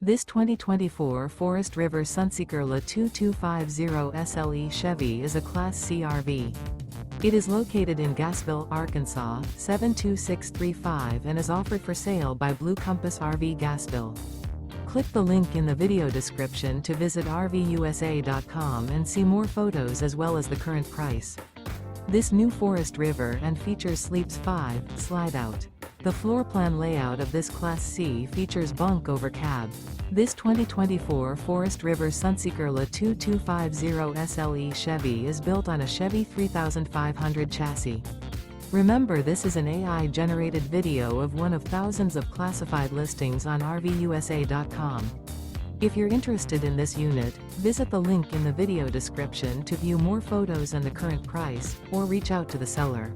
This 2024 Forest River Sunseeker LA 2250 SLE Chevy is a Class C RV. It is located in Gassville, Arkansas, 72635 and is offered for sale by Blue Compass RV Gassville. Click the link in the video description to visit RVUSA.com and see more photos as well as the current price. This new Forest River and features Sleeps 5, Slideout. The floor plan layout of this Class C features Bunk Over Cab. This 2024 Forest River Sunseeker LA 2250 SLE Chevy is built on a Chevy 3500 chassis. Remember, this is an AI-generated video of one of thousands of classified listings on RVUSA.com. If you're interested in this unit, visit the link in the video description to view more photos and the current price, or reach out to the seller.